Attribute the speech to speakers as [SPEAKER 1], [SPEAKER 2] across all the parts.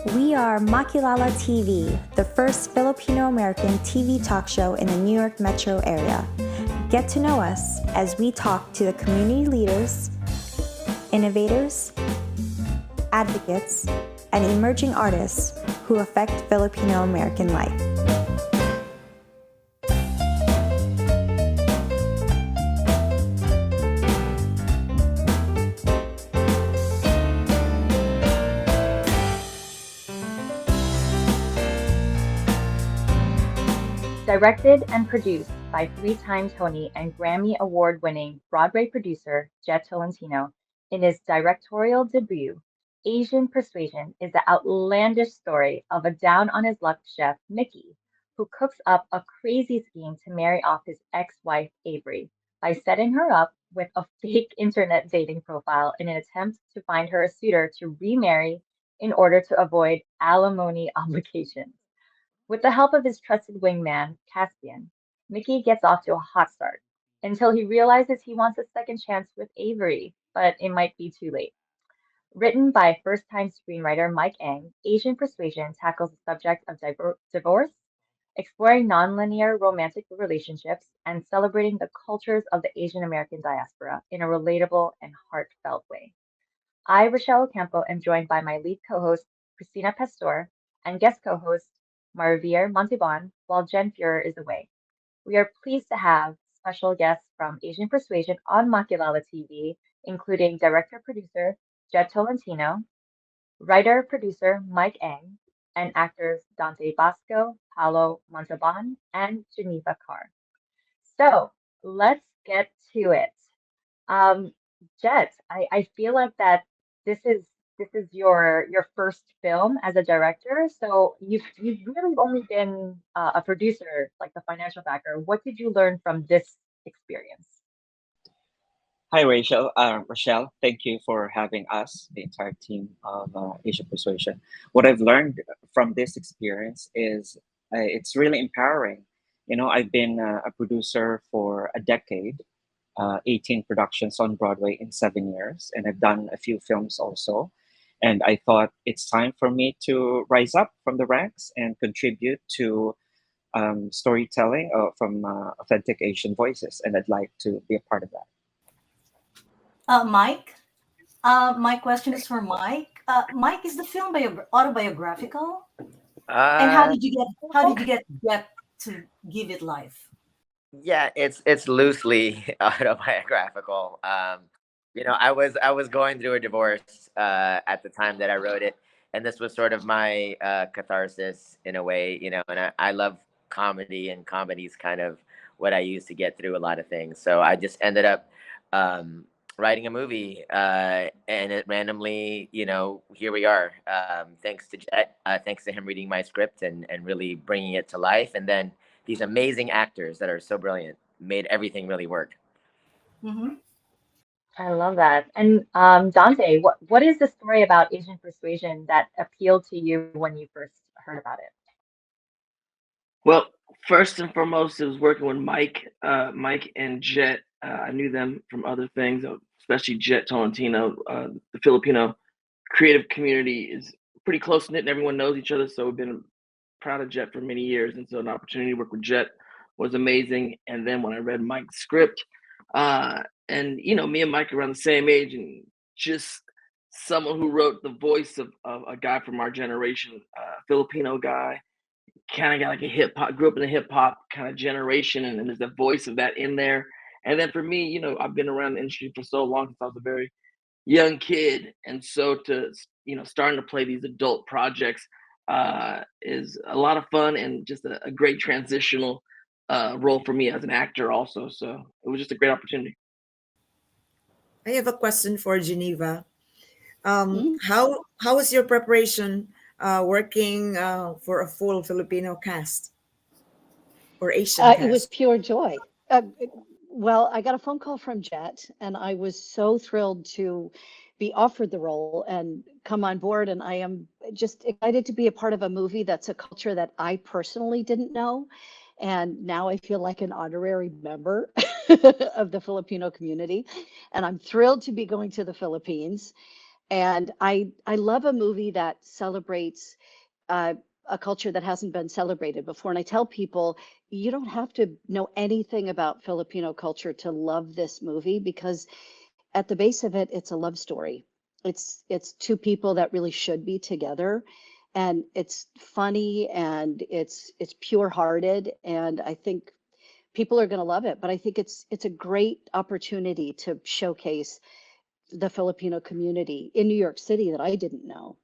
[SPEAKER 1] We are Makilala TV, the first Filipino-American TV talk show in the New York metro area. Get to know us as we talk to the community leaders, innovators, advocates, and emerging artists who affect Filipino-American life.
[SPEAKER 2] Directed and produced by three-time Tony and Grammy Award-winning Broadway producer Jhett Tolentino, in his directorial debut, Asian Persuasion is the outlandish story of a down-on-his-luck chef, Mickey, who cooks up a crazy scheme to marry off his ex-wife, Avery, by setting her up with a fake internet dating profile in an attempt to find her a suitor to remarry in order to avoid alimony obligations. With the help of his trusted wingman, Caspian, Mickey gets off to a hot start until he realizes he wants a second chance with Avery, but it might be too late. Written by first-time screenwriter Mike Eng, Asian Persuasion tackles the subject of divorce, exploring nonlinear romantic relationships, and celebrating the cultures of the Asian American diaspora in a relatable and heartfelt way. I, Rachelle Ocampo, am joined by my lead co-host, Cristina Pastor, and guest co-host, Marivir Montebon, while Jen Fuhrer is away. We are pleased to have special guests from Asian Persuasion on Makilala TV, including director-producer Jhett Tolentino, writer-producer Mike Eng, and actors Dante Basco, Paolo Montalban, and Geneva Carr. So let's get to it. Um, Jhett, I feel like that this is this is your first film as a director, so you've really only been a producer, like the financial backer. What did you learn from this experience?
[SPEAKER 3] Hi, Rachel. Rochelle, thank you for having us, the entire team of Asian Persuasion. What I've learned from this experience is it's really empowering. I've been a producer for a decade, 18 productions on Broadway in 7 years, and I've done a few films also. And I thought it's time for me to rise up from the ranks and contribute to storytelling from authentic Asian voices, and I'd like to be a part of that.
[SPEAKER 4] Mike, my question is for Mike. Mike, is the film autobiographical? And
[SPEAKER 5] Uh,
[SPEAKER 4] how did you get to give it life?
[SPEAKER 5] yeah, it's loosely autobiographical. I was going through a divorce at the time that I wrote it, and this was sort of my catharsis in a way. And I love comedy, and comedy's kind of what I use to get through a lot of things. So I just ended up um, writing a movie, and it randomly, here we are. Thanks to Jet, thanks to him reading my script and really bringing it to life, and then these amazing actors that are so brilliant made everything really work.
[SPEAKER 4] Hmm.
[SPEAKER 2] I love that. And Dante, what is the story about Asian Persuasion that appealed to you when you first heard about it?
[SPEAKER 6] Well, first and foremost, it was working with Mike and Jet. I knew them from other things, especially Jhett Tolentino. The Filipino creative community is pretty close knit, and everyone knows each other. So we've been proud of Jet for many years, and so an opportunity to work with Jet was amazing. And then when I read Mike's script, and me and Mike are around the same age, and just someone who wrote the voice of a guy from our generation, Filipino guy, kind of got like a hip hop, grew up in a hip hop kind of generation, and there's the voice of that in there. And then for me, I've been around the industry for so long since I was a very young kid, and so to starting to play these adult projects is a lot of fun, and just a great transitional role for me as an actor also. So it was just a great opportunity.
[SPEAKER 7] I have a question for Geneva.
[SPEAKER 8] Mm.
[SPEAKER 7] How was your preparation working for a full Filipino cast or Asian
[SPEAKER 8] It was
[SPEAKER 7] cast?
[SPEAKER 8] pure joy. Uh, well, I got a phone call from Jet, and I was so thrilled to be offered the role and come on board. And I am just excited to be a part of a movie that's a culture that I personally didn't know. And now I feel like an honorary member of the Filipino community. And I'm thrilled to be going to the Philippines. And I love a movie that celebrates a culture that hasn't been celebrated before. And I tell people, you don't have to know anything about Filipino culture to love this movie, because at the base of it, it's a love story. It's two people that really should be together, and it's funny, and it's pure-hearted, and I think people are going to love it. But I think it's a great opportunity to showcase the Filipino community in New York City that I didn't know.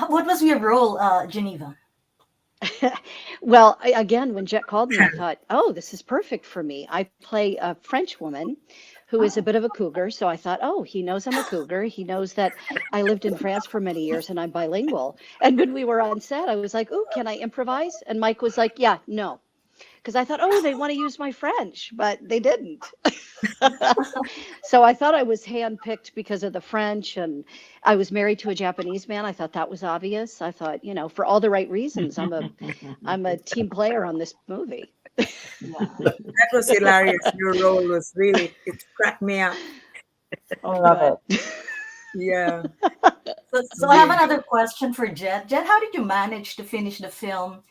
[SPEAKER 4] What was your role, Geneva?
[SPEAKER 8] Well, again, when Jhett called me, I thought, oh, this is perfect for me. I play a French woman who is a bit of a cougar. So I thought, oh, he knows I'm a cougar. He knows that I lived in France for many years and I'm bilingual. And when we were on set, I was like, oh, can I improvise? And Mike was like, yeah, no. Because I thought, oh, they want to use my French, but they didn't. So I thought I was handpicked because of the French, and I was married to a Japanese man. I thought that was obvious. I thought, for all the right reasons, I'm a team player on this movie.
[SPEAKER 7] That was hilarious. Your role was really, it cracked me up.
[SPEAKER 2] I love it.
[SPEAKER 7] Yeah.
[SPEAKER 4] So I have another question for Jhett. Jhett, how did you manage to finish the film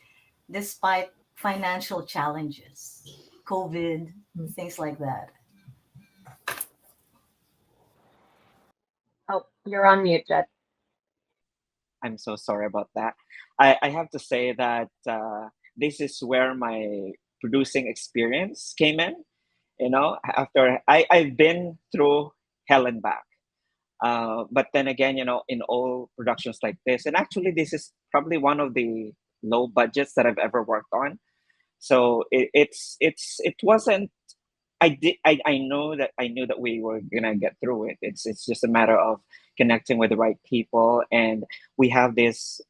[SPEAKER 4] despite financial challenges, COVID, things like that?
[SPEAKER 2] Oh, you're on mute, Jhett.
[SPEAKER 3] I'm so sorry about that. I have to say that this is where my producing experience came in. After I've been through hell and back. But then again, in all productions like this, and actually this is probably one of the low budgets that I've ever worked on. So it wasn't. I know that I knew that we were gonna get through it. It's just a matter of connecting with the right people, and we have this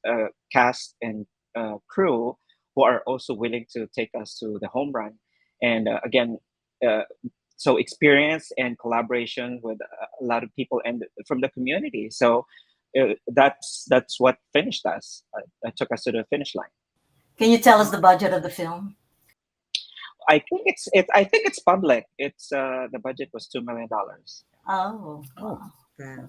[SPEAKER 3] cast and crew who are also willing to take us to the home run. And again, uh, so experience and collaboration with a lot of people and from the community. So that's what finished us. That took us to the finish line.
[SPEAKER 4] Can you tell us the budget of the film?
[SPEAKER 3] I think I think it's public. It's the budget was $2 million.
[SPEAKER 4] Oh, wow.
[SPEAKER 7] Yeah.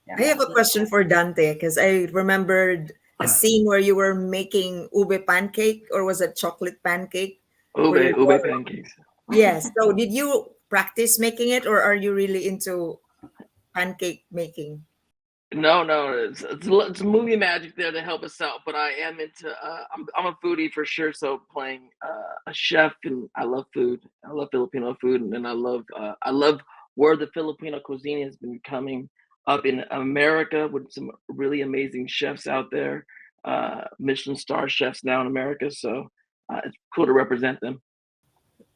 [SPEAKER 3] Yeah.
[SPEAKER 7] I have a question for Dante, because I remembered a scene where you were making ube pancake, or was it chocolate pancake?
[SPEAKER 6] Ube pancakes.
[SPEAKER 7] Yes. So did you practice making it, or are you really into pancake making?
[SPEAKER 6] No, it's movie magic there to help us out. But I am into. I'm a foodie for sure. So playing a chef, and I love food. I love Filipino food, and then I love where the Filipino cuisine has been coming up in America with some really amazing chefs out there, Michelin star chefs now in America. So it's cool to represent them.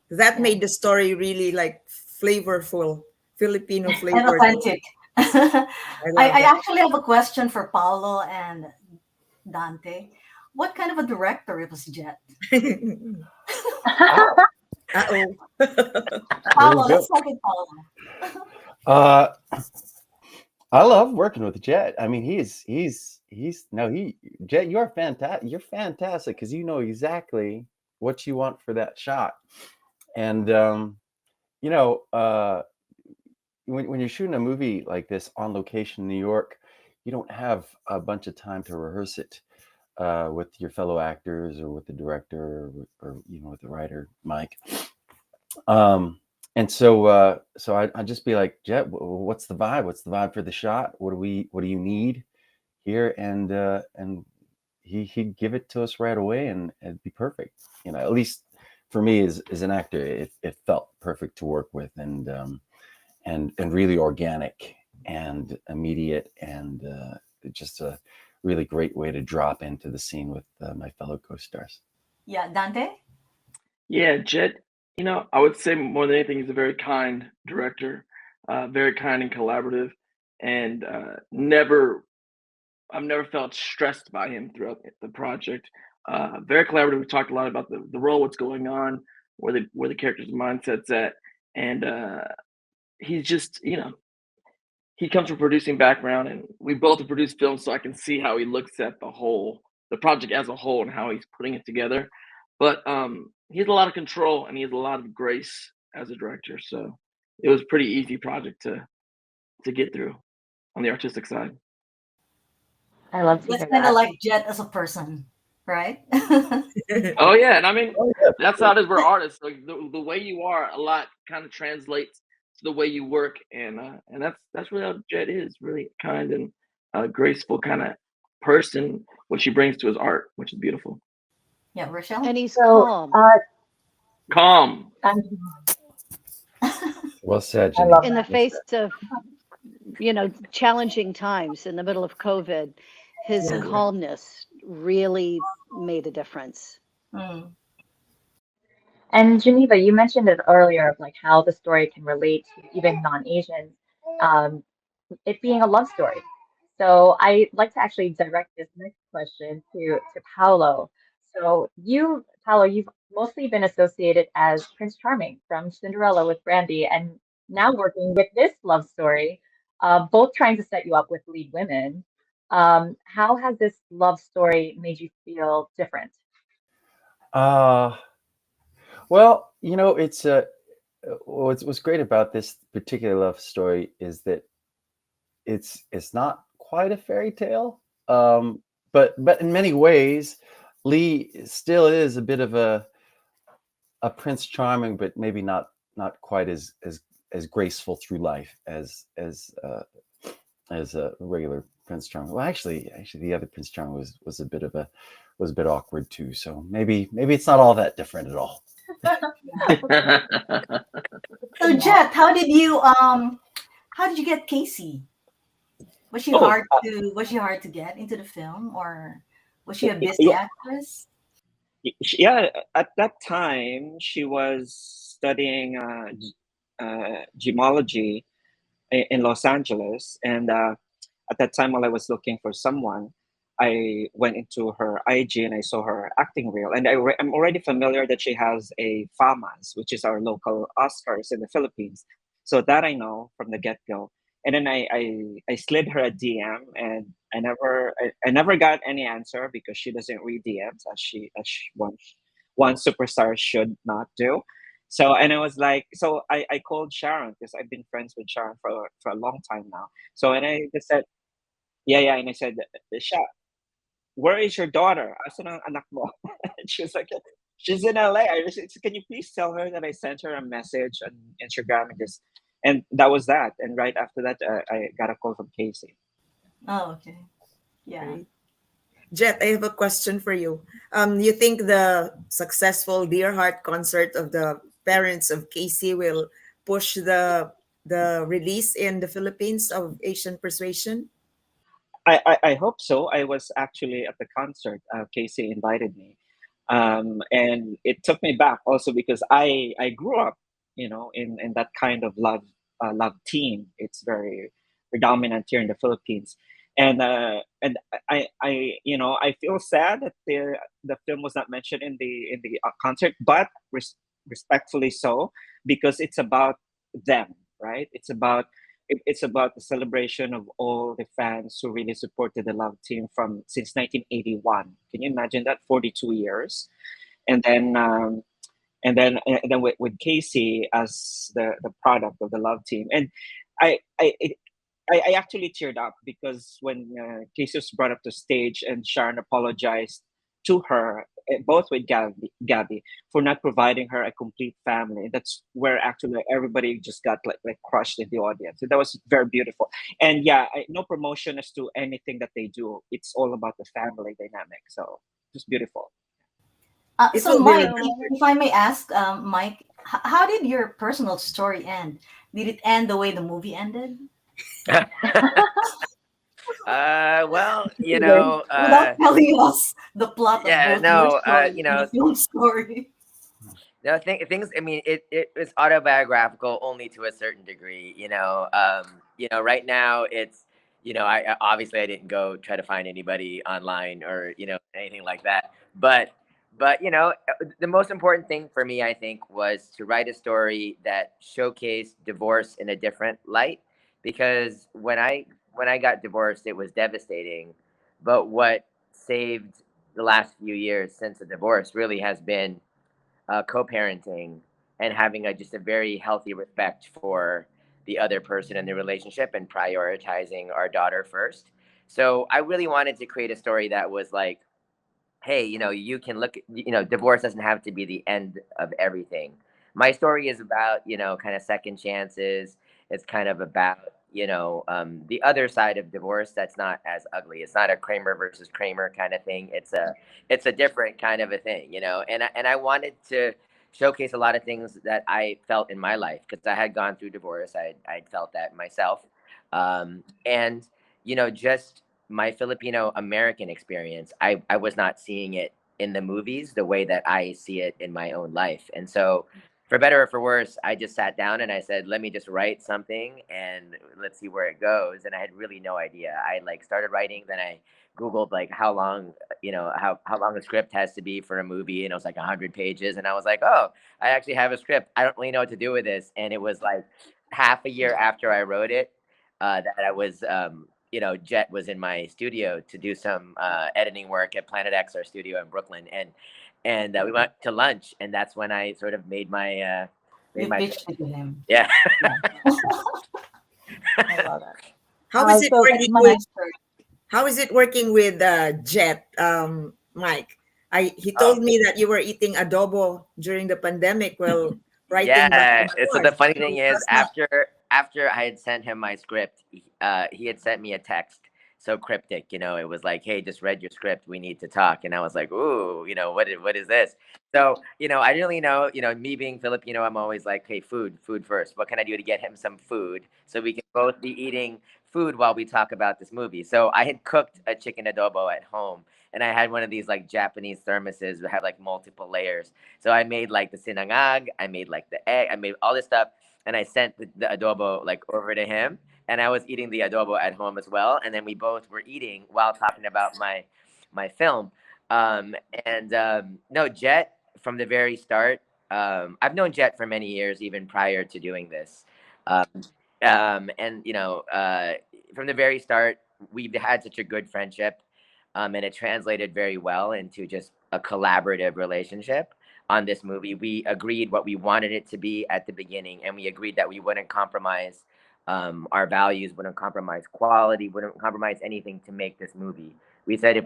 [SPEAKER 7] That made the story really like flavorful, Filipino
[SPEAKER 4] And
[SPEAKER 7] flavor.
[SPEAKER 4] authentic.
[SPEAKER 7] I
[SPEAKER 4] I
[SPEAKER 7] that.
[SPEAKER 4] actually have a question for Paolo and Dante. What kind of a director was Jhett?
[SPEAKER 7] Uh-oh.
[SPEAKER 4] Paolo,
[SPEAKER 9] go.
[SPEAKER 4] let's start with Paolo.
[SPEAKER 9] I love working with Jhett. I mean, Jhett, you're fantastic. You're fantastic because you know exactly what you want for that shot. And when you're shooting a movie like this on location in New York, you don't have a bunch of time to rehearse it with your fellow actors or with the director or with the writer, Mike. And so I'd just be like, Jhett, what's the vibe? What's the vibe for the shot? What do you need here? And he'd give it to us right away, and it'd be perfect. At least for me as an actor, it felt perfect to work with, and really organic and immediate, and just a really great way to drop into the scene with my fellow co-stars.
[SPEAKER 4] Yeah, Dante?
[SPEAKER 6] Yeah, Jhett, I would say more than anything, he's a very kind director, very kind and collaborative, and I've never felt stressed by him throughout the project. Very collaborative. We talked a lot about the role, what's going on, where the character's mindset's at, and he's just, he comes from a producing background, and we both have produced films, so I can see how he looks at the project as a whole, and how he's putting it together. But he has a lot of control, and he has a lot of grace as a director. So it was a pretty easy project to get through. on the artistic side.
[SPEAKER 2] I love to
[SPEAKER 4] That's
[SPEAKER 2] hear
[SPEAKER 4] kind of
[SPEAKER 2] that.
[SPEAKER 4] like Jett as a person, right?
[SPEAKER 6] Oh yeah, and I mean
[SPEAKER 9] Oh, yeah.
[SPEAKER 6] that's how it is. We're artists. Like the way you are, a lot kind of translates to the way you work, and that's really how Jett is. Really kind and graceful kind of person. What she brings to his art, which is beautiful.
[SPEAKER 4] Yeah, Rachelle?
[SPEAKER 8] And he's
[SPEAKER 2] So,
[SPEAKER 8] calm
[SPEAKER 6] Calm.
[SPEAKER 2] I'm,
[SPEAKER 9] Well said,
[SPEAKER 2] I love
[SPEAKER 9] Geneva.
[SPEAKER 8] in the
[SPEAKER 2] that.
[SPEAKER 9] Well
[SPEAKER 8] face
[SPEAKER 9] said.
[SPEAKER 8] of, challenging times in the middle of COVID. His
[SPEAKER 2] Yeah.
[SPEAKER 8] calmness really made a difference.
[SPEAKER 4] Mm.
[SPEAKER 2] And Geneva, you mentioned it earlier of like how the story can relate to even non-Asians, um, it being a love story. So I'd like to actually direct this next question to Paolo. So you, Paolo, you've mostly been associated as Prince Charming from Cinderella with Brandy, and now working with this love story, both trying to set you up with lead women. How has this love story made you feel different?
[SPEAKER 9] Uh, well, it's what's great about this particular love story is that it's not quite a fairy tale, but in many ways, Lee still is a bit of a Prince Charming, but maybe not quite as graceful through life as a regular Prince Charming. Well, actually, the other Prince Charming was a bit awkward too. So maybe it's not all that different at all.
[SPEAKER 4] So Jett, how did you get Casey? Was she
[SPEAKER 3] Oh,
[SPEAKER 4] hard to get into the film, or was she a busy
[SPEAKER 3] yeah,
[SPEAKER 4] actress?
[SPEAKER 3] yeah. At that time, she was studying gemology in Los Angeles, and at that time, while I was looking for someone, I went into her IG and I saw her acting reel, and I'm already familiar that she has a FAMAS, which is our local Oscars in the Philippines. So that I know from the get go. And then I slid her a DM, and I never got any answer because she doesn't read DMs as one superstar should not do. So and I was like, so I called Sharon because I've been friends with Sharon for a long time now. So and I just said, yeah, yeah, and I said, Sha, where is your daughter? Asan ang anak mo? And she was like, she's in LA. Said, can you please tell her that I sent her a message on Instagram and that was that. And right after that, I got a call from Casey.
[SPEAKER 4] Oh, okay. Yeah.
[SPEAKER 7] Great. Jett, I have a question for you. You think the successful Dear Heart concert of the parents of Casey will push the release in the Philippines of Asian Persuasion?
[SPEAKER 3] I hope so. I was actually at the concert. Casey invited me, and it took me back also because I grew up, in that kind of love team. It's very predominant here in the Philippines, and I feel sad that the film was not mentioned in the concert, but respectfully so because it's about them, right? It's about the celebration of all the fans who really supported the love team from since 1981. Can you imagine that? 42 years, and then with Casey as the product of the love team, and I I. It, I actually teared up because when Casey was brought up to stage and Sharon apologized to her, both with Gabby, for not providing her a complete family. That's where actually everybody just got like crushed in the audience. So that was very beautiful. And yeah, no promotion as to anything that they do. It's all about the family dynamic. So just beautiful.
[SPEAKER 7] It
[SPEAKER 4] So
[SPEAKER 7] will be
[SPEAKER 4] Mike,
[SPEAKER 7] remembered.
[SPEAKER 4] if I may ask, Mike, how did your personal story end? Did it end the way the movie ended?
[SPEAKER 5] Well,
[SPEAKER 4] Without telling us the plot of
[SPEAKER 5] yeah,
[SPEAKER 4] both your
[SPEAKER 5] no,
[SPEAKER 4] story and the film story.
[SPEAKER 5] no, things. I mean, it was autobiographical only to a certain degree. Right now it's, obviously I didn't go try to find anybody online or anything like that. But the most important thing for me, I think, was to write a story that showcased divorce in a different light. Because when I got divorced, it was devastating. But what saved the last few years since the divorce really has been co-parenting and having just a very healthy respect for the other person in the relationship and prioritizing our daughter first. So I really wanted to create a story that was like, hey, you can look, divorce doesn't have to be the end of everything. My story is about, kind of second chances. It's kind of about, the other side of divorce that's not as ugly. It's not a Kramer versus Kramer kind of thing. It's a different kind of a thing, and I wanted to showcase a lot of things that I felt in my life because I had gone through divorce. I'd felt that myself. And, just my Filipino American experience, I was not seeing it in the movies the way that I see it in my own life. And so, for better or for worse, I just sat down and I said, let me just write something and let's see where it goes. And I had really no idea. I like started writing, then I Googled like how long, how long a script has to be for a movie. And it was like 100 pages. And I was like, oh, I actually have a script. I don't really know what to do with this. And it was like half a year after I wrote it that I was, Jhett was in my studio to do some editing work at Planet X, our studio in Brooklyn, and we went to lunch, and that's when I sort of made my
[SPEAKER 4] You pitched it to him.
[SPEAKER 5] yeah.
[SPEAKER 2] I love it.
[SPEAKER 7] How is it
[SPEAKER 2] So
[SPEAKER 7] working
[SPEAKER 2] my
[SPEAKER 7] with
[SPEAKER 2] next
[SPEAKER 7] How is it working with Jhett, Mike? He told me that you were eating adobo during the pandemic while writing.
[SPEAKER 5] Yeah. So the funny
[SPEAKER 7] So
[SPEAKER 5] thing is,
[SPEAKER 7] that's not-
[SPEAKER 5] after I had sent him my script, he had sent me a text so cryptic. It was like, "Hey, just read your script. We need to talk." And I was like, "Ooh, what is this?" So, I didn't really know. Me being Filipino, I'm always like, "Hey, food first. What can I do to get him some food so we can both be eating food while we talk about this movie?" So I had cooked a chicken adobo at home, and I had one of these like Japanese thermoses that had like multiple layers. So I made like the sinangag, I made like the egg, I made all this stuff, and I sent the adobo like over to him, and I was eating the adobo at home as well, and then we both were eating while talking about my film. No, Jhett from the very start. I've known Jhett for many years, even prior to doing this. Um, and from the very start, we've had such a good friendship, and it translated very well into just a collaborative relationship on this movie. We agreed what we wanted it to be at the beginning, and we agreed that we wouldn't compromise our values, wouldn't compromise quality, wouldn't compromise anything to make this movie. We said if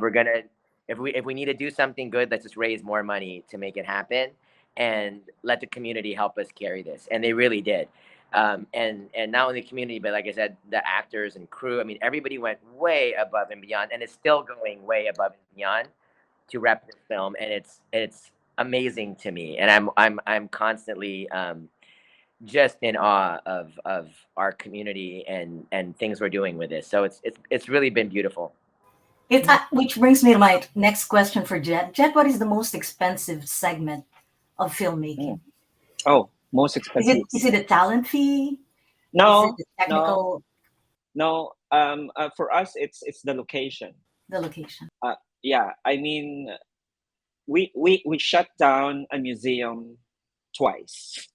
[SPEAKER 5] we need to do something good, let's just raise more money to make it happen, and let the community help us carry this, and they really did. And not only the community, but like I said, the actors and crew. I mean, everybody went way above and beyond, and it's still going way above and beyond to rep this film, and it's amazing to me, and I'm constantly just in awe of our community and things we're doing with this. So it's really been beautiful.
[SPEAKER 4] Which brings me to my next question for Jhett. Jhett, what is the most expensive segment of filmmaking?
[SPEAKER 3] Oh, most
[SPEAKER 4] Is
[SPEAKER 3] expensive.
[SPEAKER 4] it a talent fee?
[SPEAKER 3] No,
[SPEAKER 4] Is it the technical,
[SPEAKER 3] no. For us, it's the location.
[SPEAKER 4] the location?
[SPEAKER 3] Yeah, I mean, we shut down a museum twice.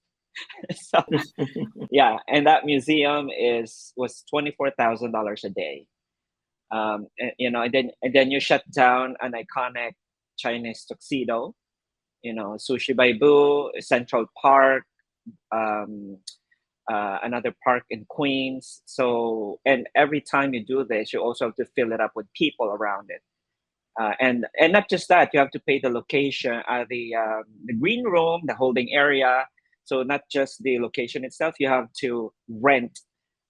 [SPEAKER 3] So yeah, and that museum was $24,000 a day. And then you shut down an iconic Chinese tuxedo. Sushi Baibu, Central Park, um, another park in Queens. So, and every time you do this, you also have to fill it up with people around it. And not just that, you have to pay the location, the green room, the holding area. So not just the location itself, you have to rent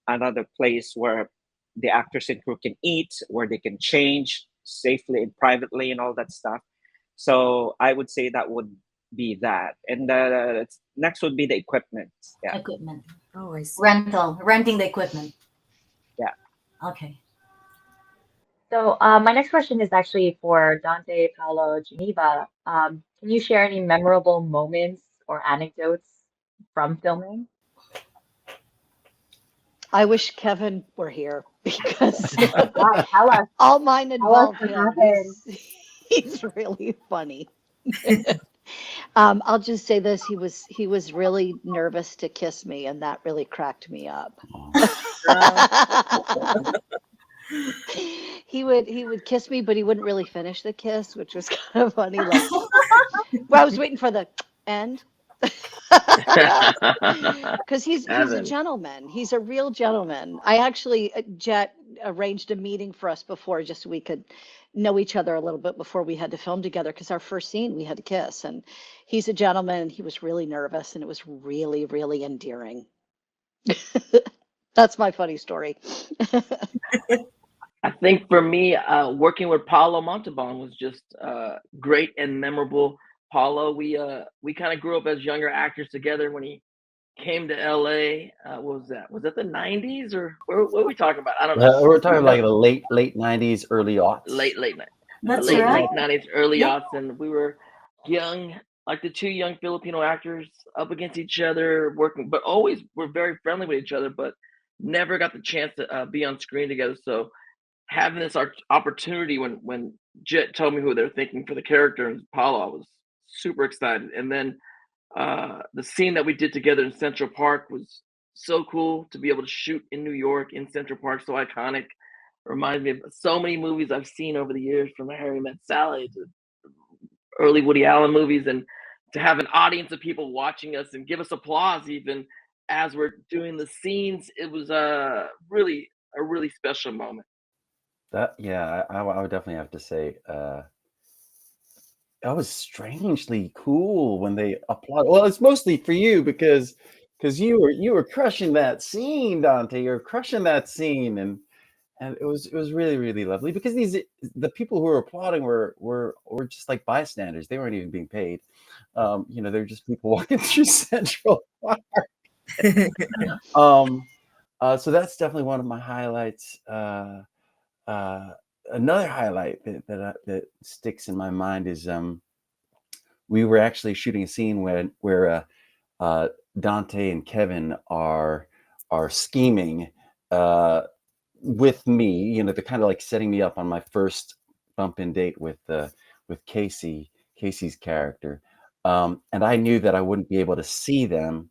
[SPEAKER 3] another place where the actors and crew can eat, where they can change safely and privately, and all that stuff. So I would say that would be that, and next would be the equipment. Yeah,
[SPEAKER 4] Equipment.
[SPEAKER 7] Oh, I see.
[SPEAKER 4] Renting the equipment.
[SPEAKER 3] yeah.
[SPEAKER 4] Okay.
[SPEAKER 2] So my next question is actually for Dante, Paolo, Geneva. Can you share any memorable moments or anecdotes from filming?
[SPEAKER 8] I wish Kevin were here because
[SPEAKER 2] Yeah, tell us.
[SPEAKER 8] all mine
[SPEAKER 2] Tell us
[SPEAKER 8] involve
[SPEAKER 2] what
[SPEAKER 8] him.
[SPEAKER 2] happened.
[SPEAKER 8] He's really funny. I'll just say this: he was really nervous to kiss me, and that really cracked me up. He would kiss me, but he wouldn't really finish the kiss, which was kind of funny. Like, well, I was waiting for the end. Because he's a
[SPEAKER 6] Evan.
[SPEAKER 8] gentleman. He's a real gentleman. I actually, Jett arranged a meeting for us before, just so we could know each other a little bit before we had to film together. Because our first scene, we had to kiss, and he's a gentleman. He was really nervous, and it was really, really endearing. That's my funny story.
[SPEAKER 6] I think for me, working with Paolo Montalban was just great and memorable. Paolo, we kind of grew up as younger actors together when he came to LA. What was that? Was that the 90s or what are we talking about? I don't know.
[SPEAKER 9] We're talking like the late 90s, early aughts.
[SPEAKER 6] Late
[SPEAKER 4] That's
[SPEAKER 6] late
[SPEAKER 4] right.
[SPEAKER 6] 90s, early
[SPEAKER 4] Yeah.
[SPEAKER 6] aughts, and we were young, like the two young Filipino actors up against each other, working, but always were very friendly with each other, but never got the chance to be on screen together. So having this opportunity when Jett told me who they're thinking for the character and Paolo, I was super excited. And then the scene that we did together in Central Park was so cool to be able to shoot in New York in Central Park, so iconic. Reminds me of so many movies I've seen over the years, from The Harry Met Sally to early Woody Allen movies, and to have an audience of people watching us and give us applause even as we're doing the scenes, it was really a really special moment.
[SPEAKER 9] That, yeah, I would definitely have to say, that was strangely cool when they applaud. Well, it's mostly for you because you were crushing that scene, Dante. You're crushing that scene, and it was really, really lovely because the people who were applauding were just like bystanders. They weren't even being paid. They're just people walking through Central Park. So that's definitely one of my highlights. Another highlight that sticks in my mind is we were actually shooting a scene where Dante and Kevin are scheming with me. They're kind of like setting me up on my first bump in date with Casey's character, and I knew that I wouldn't be able to see them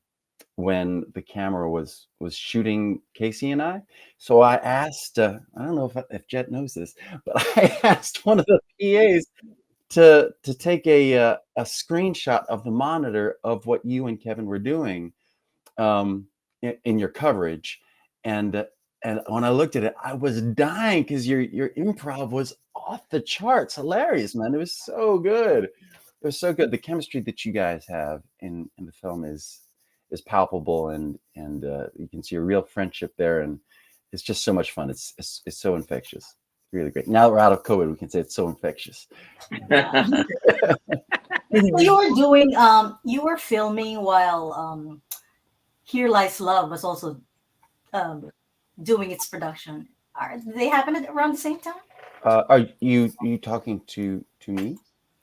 [SPEAKER 9] when the camera was shooting Casey and I. So I asked, I don't know if Jett knows this, but I asked one of the PAs to take a screenshot of the monitor of what you and Kevin were doing in your coverage. And when I looked at it, I was dying because your improv was off the charts. Hilarious, man. It was so good. It was so good. The chemistry that you guys have in the film is palpable, and you can see a real friendship there, and it's just so much fun. It's so infectious. Really great. Now that we're out of COVID, we can say it's so infectious.
[SPEAKER 4] So you were filming while Here Lies Love was also doing its production. Did they happen around the same time?
[SPEAKER 9] Are you talking to me?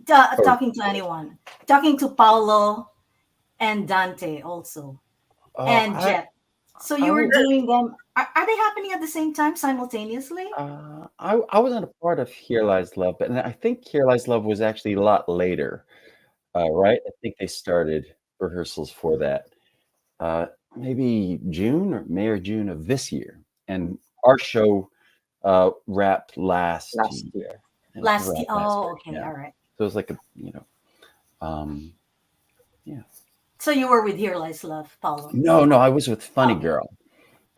[SPEAKER 4] Talking to anyone? Talking to Paolo and Dante also, and Jett. So you were doing them. Are they happening at the same time simultaneously?
[SPEAKER 9] I wasn't a part of Here Lies Love, but I think Here Lies Love was actually a lot later, right? I think they started rehearsals for that maybe May or June of this year, and our show wrapped last year.
[SPEAKER 4] Last year. Oh,
[SPEAKER 9] year,
[SPEAKER 4] okay,
[SPEAKER 9] yeah.
[SPEAKER 4] all right.
[SPEAKER 9] So it was like yeah.
[SPEAKER 4] So you were with Here Lies Love, Paolo?
[SPEAKER 9] No, I was with Funny Girl.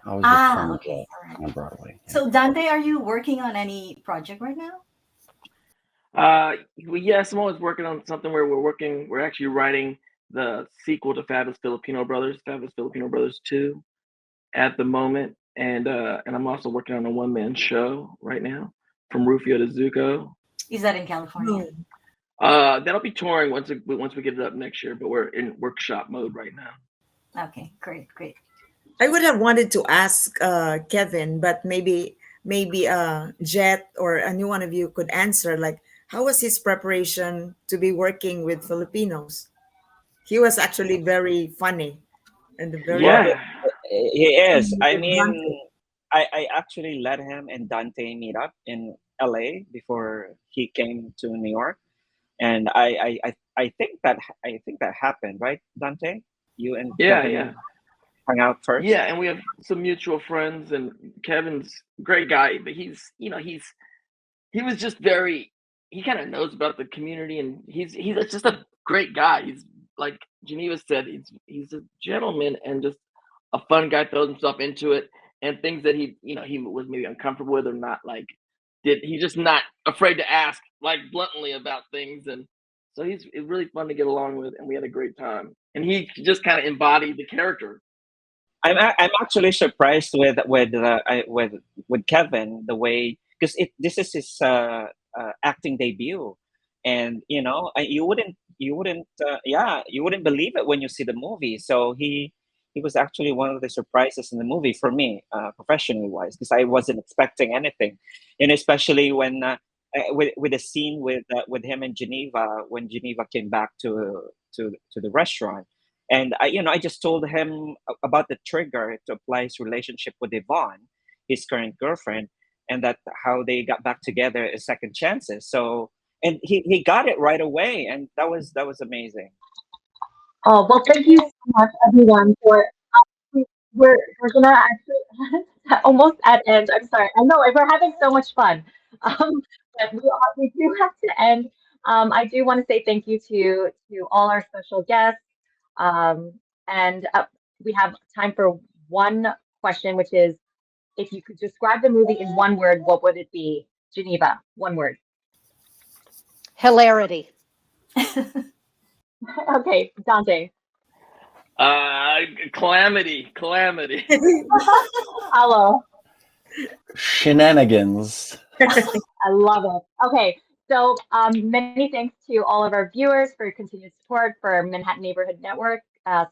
[SPEAKER 9] I was with Funny
[SPEAKER 4] okay,
[SPEAKER 9] Girl
[SPEAKER 4] all right.
[SPEAKER 9] on Broadway. Yeah.
[SPEAKER 4] So Dante, are you working on any project right now?
[SPEAKER 6] Well, yes, I'm always working on something where we're actually writing the sequel to Fabulous Filipino Brothers 2 at the moment. And I'm also working on a one-man show right now, From Rufio to Zuko.
[SPEAKER 4] Is that in California?
[SPEAKER 6] That'll be touring once we get it up next year, but we're in workshop mode right now.
[SPEAKER 4] Okay, great.
[SPEAKER 7] I would have wanted to ask Kevin, but maybe Jett or any one of you could answer. Like, how was his preparation to be working with Filipinos? He was actually very funny and very
[SPEAKER 3] He is. I mean, I actually let him and Dante meet up in LA before he came to New York, and I think that happened, right, Dante? You and Kevin hung out first.
[SPEAKER 6] Yeah, and we have some mutual friends, and Kevin's a great guy, but he was just he kind of knows about the community, and he's just a great guy. He's like Geneva said, he's a gentleman and just a fun guy, throws himself into it, and things that he was maybe uncomfortable with or not like he's just not afraid to ask like bluntly about things, and so he's really fun to get along with, and we had a great time, and he just kind of embodied the character.
[SPEAKER 3] I'm actually surprised with Kevin, the way, because this is his acting debut, and you wouldn't believe it when you see the movie. So he was actually one of the surprises in the movie for me, professionally wise, because I wasn't expecting anything, and especially when with the scene with him and Geneva, when Geneva came back to the restaurant. And I just told him about the trigger to apply his relationship with Yvonne, his current girlfriend, and that how they got back together as second chances. So, and he got it right away, and that was amazing.
[SPEAKER 2] Oh, well, thank you so much, everyone, for we're gonna actually almost at end. I'm sorry. I know we're having so much fun, um, but we do have to end. I do want to say thank you to all our special guests, and we have time for one question, which is, if you could describe the movie in one word, what would it be? Geneva, one word.
[SPEAKER 8] Hilarity.
[SPEAKER 2] Okay, Dante.
[SPEAKER 6] Calamity.
[SPEAKER 2] Paolo.
[SPEAKER 9] Shenanigans.
[SPEAKER 2] I love it. Okay, so many thanks to all of our viewers for your continued support for Manhattan Neighborhood Network. Sa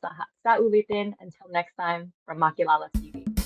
[SPEAKER 2] ulitin. Until next time, from Makilala TV.